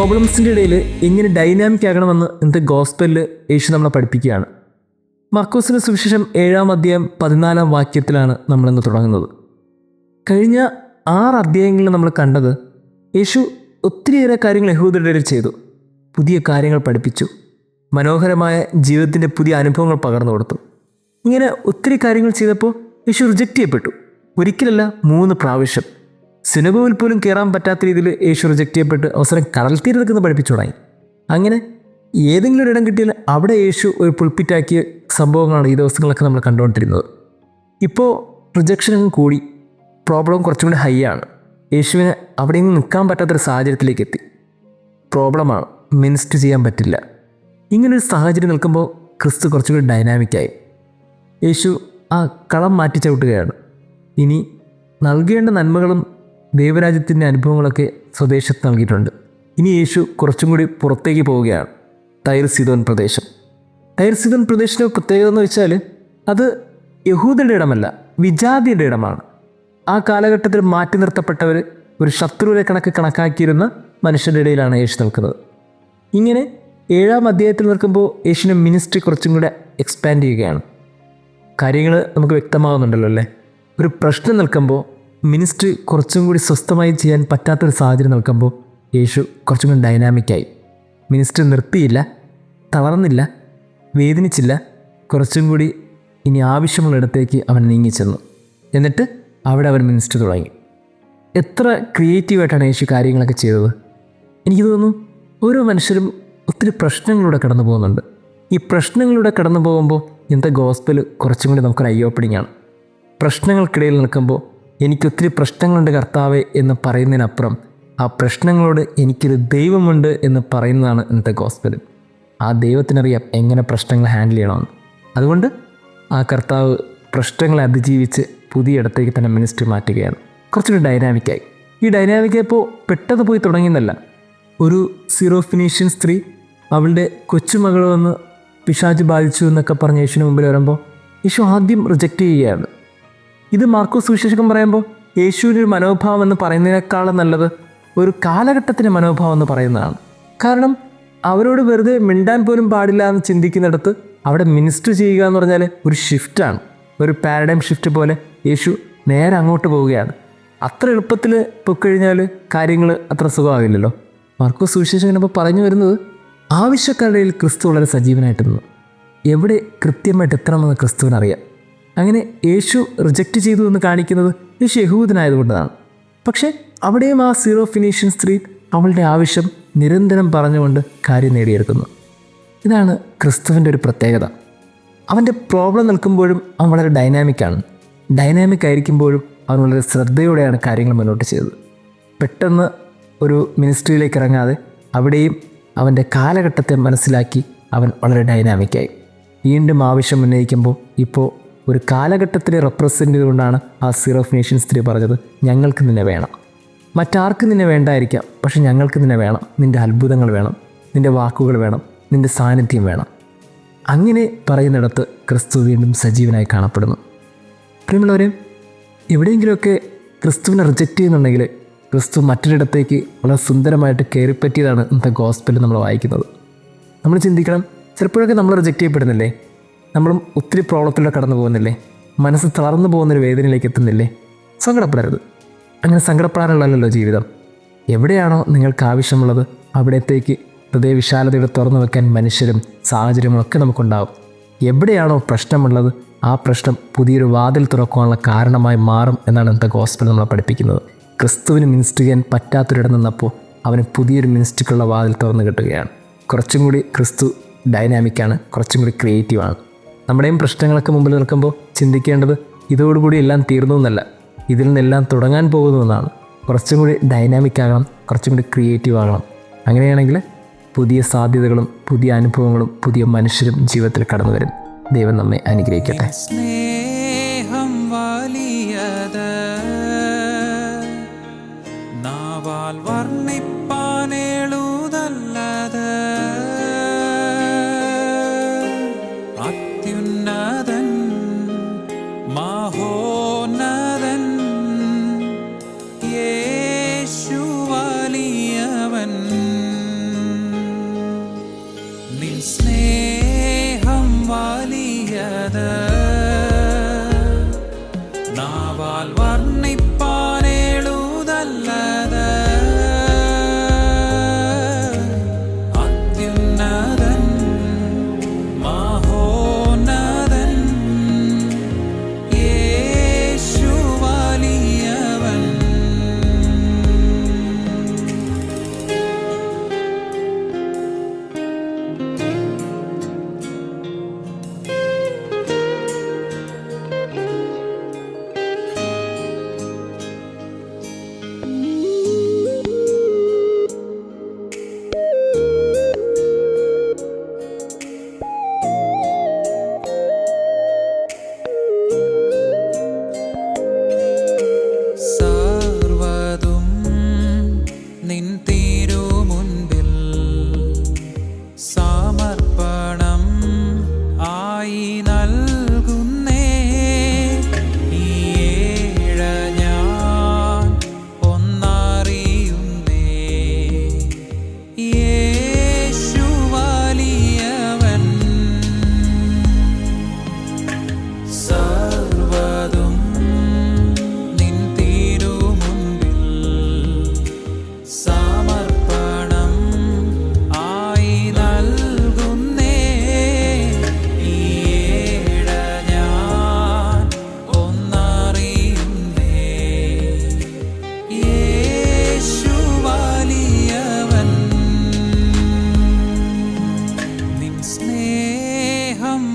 പ്രോബ്ലംസിൻ്റെ ഇടയിൽ എങ്ങനെ ഡൈനാമിക് ആകണമെന്ന് ഇന്നത്തെ ഗോസ്പലിൽ യേശു നമ്മളെ പഠിപ്പിക്കുകയാണ്. മർക്കോസിൻ്റെ സുവിശേഷം 7-ാം അധ്യായം 14-ാം വാക്യത്തിലാണ് നമ്മളിന്ന് തുടങ്ങുന്നത്. കഴിഞ്ഞ 6 അധ്യായങ്ങളിൽ നമ്മൾ കണ്ടത് യേശു ഒത്തിരിയേറെ കാര്യങ്ങൾ യഹൂദരുടെ ഇടയിൽ ചെയ്തു, പുതിയ കാര്യങ്ങൾ പഠിപ്പിച്ചു, മനോഹരമായ ജീവിതത്തിൻ്റെ പുതിയ അനുഭവങ്ങൾ പകർന്നു കൊടുത്തു. ഇങ്ങനെ ഒത്തിരി കാര്യങ്ങൾ ചെയ്തപ്പോൾ യേശു റിജക്റ്റ് ചെയ്യപ്പെട്ടു. ഒരിക്കലല്ല 3 പ്രാവശ്യം. സിനഗോഗിൽ പോലും കയറാൻ പറ്റാത്ത രീതിയിൽ യേശു റിജക്റ്റ് ചെയ്യപ്പെട്ട് അവസരം കടൽ തീരത്ത് പഠിപ്പിച്ചു തുടങ്ങി. അങ്ങനെ ഏതെങ്കിലും ഒരു ഇടം കിട്ടിയാൽ അവിടെ യേശു ഒരു പുൾപ്പിറ്റാക്കിയ സംഭവങ്ങളാണ് ഈ ദിവസങ്ങളൊക്കെ നമ്മൾ കണ്ടുകൊണ്ടിരുന്നത്. ഇപ്പോൾ റിജക്ഷൻ കൂടി, പ്രോബ്ലം കുറച്ചും കൂടി ഹൈ ആണ്. യേശുവിന് അവിടെ നിന്ന് നിൽക്കാൻ പറ്റാത്തൊരു സാഹചര്യത്തിലേക്ക് എത്തി. പ്രോബ്ലമാണ്, മിനിസ്റ്റർ ചെയ്യാൻ പറ്റില്ല. ഇങ്ങനൊരു സാഹചര്യം നിൽക്കുമ്പോൾ ക്രിസ്തു കുറച്ചും കൂടി ഡൈനാമിക്കായി. യേശു ആ കളം മാറ്റി ചവിട്ടുകയാണ്. ഇനി നൽകേണ്ട നന്മകളും ദൈവരാജ്യത്തിൻ്റെ അനുഭവങ്ങളൊക്കെ സ്വദേശത്ത് നൽകിയിട്ടുണ്ട്. ഇനി യേശു കുറച്ചും കൂടി പുറത്തേക്ക് പോവുകയാണ്. തൈർ സീദോൻ പ്രദേശം. തൈർ സീദോൻ പ്രദേശത്തിൻ്റെ പ്രത്യേകത എന്ന് വെച്ചാൽ അത് യഹൂദരുടെ ഇടമല്ല, വിജാതിയുടെ ഇടമാണ്. ആ കാലഘട്ടത്തിൽ മാറ്റി നിർത്തപ്പെട്ടവർ, ഒരു ശത്രുവിനെ കണക്കാക്കിയിരുന്ന മനുഷ്യരുടെ ഇടയിലാണ് യേശു നിൽക്കുന്നത്. ഇങ്ങനെ 7-ാം അധ്യായത്തിൽ നിൽക്കുമ്പോൾ യേശുവിൻ്റെ മിനിസ്ട്രി കുറച്ചും കൂടെ എക്സ്പാൻഡ് ചെയ്യുകയാണ്. കാര്യങ്ങൾ നമുക്ക് വ്യക്തമാകുന്നുണ്ടല്ലോ അല്ലേ? ഒരു പ്രശ്നം നിൽക്കുമ്പോൾ മിനിസ്ട്രി കുറച്ചും കൂടി സ്വസ്ഥമായി ചെയ്യാൻ പറ്റാത്തൊരു സാഹചര്യം നിൽക്കുമ്പോൾ യേശു കുറച്ചും കൂടി ഡൈനാമിക്കായി. മിനിസ്ട്രി നിർത്തിയില്ല, തളർന്നില്ല, വേദനിച്ചില്ല. കുറച്ചും കൂടി ഇനി ആവശ്യമുള്ളിടത്തേക്ക് അവൻ നീങ്ങിച്ചെന്നു. എന്നിട്ട് അവിടെ അവൻ മിനിസ്ട്രി തുടങ്ങി. എത്ര ക്രിയേറ്റീവായിട്ടാണ് യേശു കാര്യങ്ങളൊക്കെ ചെയ്തത്. എനിക്ക് തോന്നുന്നു ഓരോ മനുഷ്യരും ഒത്തിരി പ്രശ്നങ്ങളിലൂടെ കടന്നു പോകുന്നുണ്ട്. ഈ പ്രശ്നങ്ങളിലൂടെ കടന്നു പോകുമ്പോൾ ഇന്നത്തെ ഗോസ്പൽ കുറച്ചും കൂടി നമുക്കൊരു ഐ ഓപ്പണിംഗ് ആണ്. പ്രശ്നങ്ങൾക്കിടയിൽ നിൽക്കുമ്പോൾ എനിക്കൊത്തിരി പ്രശ്നങ്ങളുണ്ട് കർത്താവേ എന്ന് പറയുന്നതിനപ്പുറം ആ പ്രശ്നങ്ങളോട് എനിക്കൊരു ദൈവമുണ്ട് എന്ന് പറയുന്നതാണ് ഇന്നത്തെ ഗോസ്പൽ. ആ ദൈവത്തിനറിയാം എങ്ങനെ പ്രശ്നങ്ങൾ ഹാൻഡിൽ ചെയ്യണമെന്ന്. അതുകൊണ്ട് ആ കർത്താവ് പ്രശ്നങ്ങളെ അതിജീവിച്ച് പുതിയ ഇടത്തേക്ക് തന്നെ മിനിസ്ട്രി മാറ്റുകയാണ്. കുറച്ചുകൂടി ഡൈനാമിക്കായി. ഈ ഡൈനാമിക്കായപ്പോൾ പെട്ടെന്ന് പോയി തുടങ്ങിയെന്നല്ല. ഒരു സിറോഫിനീഷ്യൻ സ്ത്രീ അവളുടെ കൊച്ചുമകൾ വന്ന് പിശാച് ബാധിച്ചു എന്നൊക്കെ പറഞ്ഞ് യേശുവിന് മുമ്പിൽ വരുമ്പോൾ യേശു ആദ്യം റിജക്റ്റ് ചെയ്യുകയാണ്. ഇത് മാർക്കോസ് സുവിശേഷകൻ പറയുമ്പോൾ യേശുവിൻ്റെ ഒരു മനോഭാവം എന്ന് പറയുന്നതിനേക്കാളും നല്ലത് ഒരു കാലഘട്ടത്തിൻ്റെ മനോഭാവം എന്ന് പറയുന്നതാണ്. കാരണം അവരോട് വെറുതെ മിണ്ടാൻ പോലും പാടില്ല എന്ന് ചിന്തിക്കുന്നിടത്ത് അവിടെ മിനിസ്റ്റർ ചെയ്യുക എന്ന് പറഞ്ഞാൽ ഒരു ഷിഫ്റ്റാണ്. ഒരു പാരഡൈം ഷിഫ്റ്റ് പോലെ യേശു നേരെ അങ്ങോട്ട് പോവുകയാണ്. അത്ര എളുപ്പത്തിൽ പൊക്കഴിഞ്ഞാൽ കാര്യങ്ങൾ അത്ര സുഖമാകില്ലല്ലോ. മാർക്കോസ് സുവിശേഷകൻ അപ്പോൾ പറഞ്ഞു വരുന്നത് ആവശ്യക്കാരുടെ ക്രിസ്തു വളരെ സജീവനായിട്ടിരുന്നു. എവിടെ കൃത്യമായിട്ട് എത്തണമെന്ന് ക്രിസ്തുവിനറിയാം. അങ്ങനെ യേശു റിജക്റ്റ് ചെയ്തു എന്ന് കാണിക്കുന്നത് യേശു യഹൂദനായതുകൊണ്ടാണ്. പക്ഷേ അവിടെയും ആ സീറോ ഫിനീഷ്യൻ സ്ത്രീ അവളുടെ ആവശ്യം നിരന്തരം പറഞ്ഞുകൊണ്ട് കാര്യം നേടിയെടുക്കുന്നു. ഇതാണ് ക്രിസ്തുവിൻ്റെ ഒരു പ്രത്യേകത. അവൻ്റെ പ്രോബ്ലം നിൽക്കുമ്പോഴും അവൻ വളരെ ഡൈനാമിക്കാണ്. ഡൈനാമിക് ആയിരിക്കുമ്പോഴും അവൻ വളരെ ശ്രദ്ധയോടെയാണ് കാര്യങ്ങൾ മുന്നോട്ട് ചെയ്തത്. പെട്ടെന്ന് ഒരു മിനിസ്ട്രിയിലേക്ക് ഇറങ്ങാതെ അവിടെയും അവൻ്റെ കാലഘട്ടത്തെ മനസ്സിലാക്കി അവൻ വളരെ ഡൈനാമിക്കായി. വീണ്ടും ആവശ്യം ഉന്നയിക്കുമ്പോൾ ഇപ്പോൾ ഒരു കാലഘട്ടത്തിലെ റെപ്രസെൻ്റ് ചെയ്തുകൊണ്ടാണ് ആ സീറോ നേഷൻ സ്ത്രീ പറഞ്ഞത്, ഞങ്ങൾക്ക് നിന്നെ വേണം. മറ്റാർക്കും നിന്നെ വേണ്ടായിരിക്കാം, പക്ഷെ ഞങ്ങൾക്ക് നിന്നെ വേണം. നിൻ്റെ അത്ഭുതങ്ങൾ വേണം, നിൻ്റെ വാക്കുകൾ വേണം, നിൻ്റെ സാന്നിധ്യം വേണം. അങ്ങനെ പറയുന്നിടത്ത് ക്രിസ്തു വീണ്ടും സജീവനായി കാണപ്പെടുന്നു. പ്രിയമുള്ളവരെ, എവിടെയെങ്കിലുമൊക്കെ ക്രിസ്തുവിനെ റിജക്റ്റ് ചെയ്യുന്നുണ്ടെങ്കിൽ ക്രിസ്തു മറ്റൊരിടത്തേക്ക് വളരെ സുന്ദരമായിട്ട് കയറിപ്പറ്റിയതാണ് ഇന്നത്തെ ഗോസ്പലിൽ നമ്മൾ വായിക്കുന്നത്. നമ്മൾ ചിന്തിക്കണം, ചിലപ്പോഴൊക്കെ നമ്മൾ റിജക്റ്റ് ചെയ്യപ്പെടുന്നില്ലേ? നമ്മളും ഒത്തിരി പ്രോബ്ലത്തിലൂടെ കടന്നു പോകുന്നില്ലേ? മനസ്സ് തളർന്നു പോകുന്നൊരു വേദനയിലേക്ക് എത്തുന്നില്ലേ? സങ്കടപ്പെടരുത്. അങ്ങനെ സങ്കടപ്പെടാനുള്ളതല്ലോ ജീവിതം. എവിടെയാണോ നിങ്ങൾക്ക് ആവശ്യമുള്ളത് അവിടത്തേക്ക് ഹൃദയവിശാലതയുടെ തുറന്നു വെക്കാൻ മനുഷ്യരും സാഹചര്യങ്ങളൊക്കെ നമുക്കുണ്ടാവും. എവിടെയാണോ പ്രശ്നമുള്ളത് ആ പ്രശ്നം പുതിയൊരു വാതിൽ തുറക്കാനുള്ള കാരണമായി മാറും എന്നാണ് ഇന്നത്തെ ഗോസ്പൽ നമ്മളെ പഠിപ്പിക്കുന്നത്. ക്രിസ്തുവിന് മിനിസ്റ്റർ ചെയ്യാൻ പറ്റാത്തൊരിടം നിന്നപ്പോൾ അവന് പുതിയൊരു മിനിസ്ട്രിക്കുള്ള വാതിൽ തുറന്നു കിട്ടുകയാണ്. കുറച്ചും കൂടി ക്രിസ്തു ഡൈനാമിക്കാണ്, കുറച്ചും കൂടി ക്രിയേറ്റീവാണ്. നമ്മുടെയും പ്രശ്നങ്ങളൊക്കെ മുമ്പിൽ നിൽക്കുമ്പോൾ ചിന്തിക്കേണ്ടത് ഇതോടുകൂടി എല്ലാം തീർന്നു എന്നല്ല, ഇതിൽ നിന്നെല്ലാം തുടങ്ങാൻ പോകുന്നു എന്നാണ്. കുറച്ചും കൂടി ഡൈനാമിക് ആകണം, കുറച്ചും കൂടി ക്രിയേറ്റീവ് ആകണം. അങ്ങനെയാണെങ്കിൽ പുതിയ സാധ്യതകളും പുതിയ അനുഭവങ്ങളും പുതിയ മനുഷ്യരും ജീവിതത്തിൽ കടന്നു വരും. ദൈവം നമ്മെ അനുഗ്രഹിക്കട്ടെ. സ്നേഹം വലിയത് നാവാൽ വർണ്ണിപ്പാനെഴുതല്ലത്, അത്യുന്നതൻ മഹോന്നതൻ യേശു വലിയവൻ.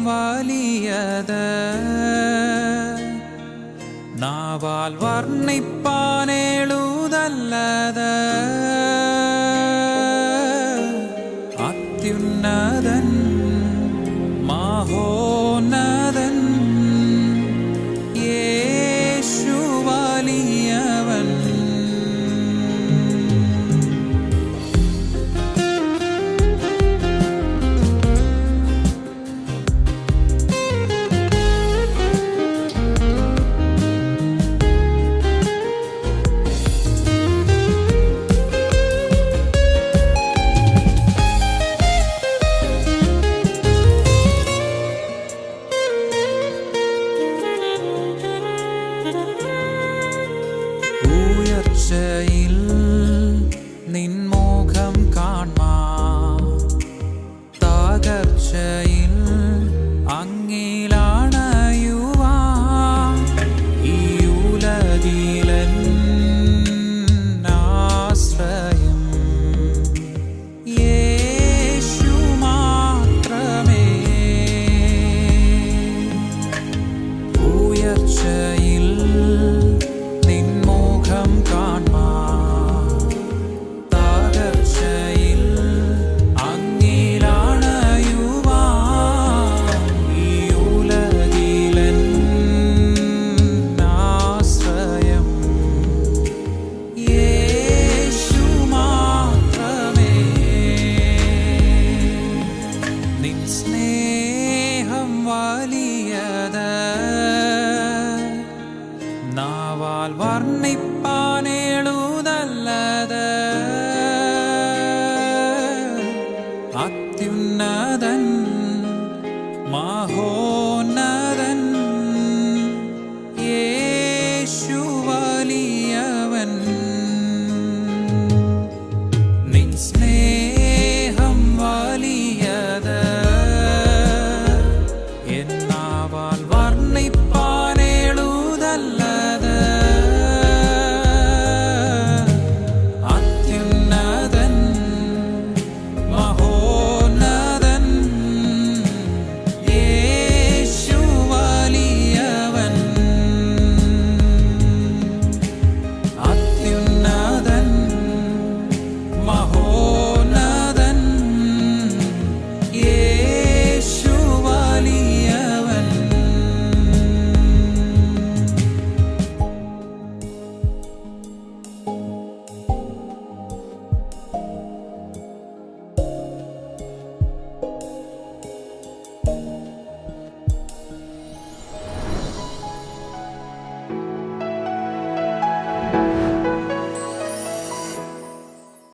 വലിയത് നാവാൽ വർണ്ണിപ്പാനെഴുതല്ലത് അത്യുന്നതൻ മഹോന്നതൻ യേശു വലിയവൻ ഉയർച്ചയിൽ നിൻമുഖം കാൺമാൻ തകർച്ചയിൽ അങ്ങിലണയുവാൻ ഈ ഉലകിലൻ ആശ്രയം യേശു മാത്രമേ ഉയർച്ചയിൽ നിൻമുഖം കാൺമാൻ തകർച്ചയിൽ അങ്ങിലണയുവാൻ ഈ ഉലകിലൻ ആശ്രയം യേശു മാത്രമേ നിൻ സ്നേഹം വലിയത് നാവാൽ വർണ്ണിപ്പാനെഴുതല്ലത് അത്യുന്നതൻ മഹോ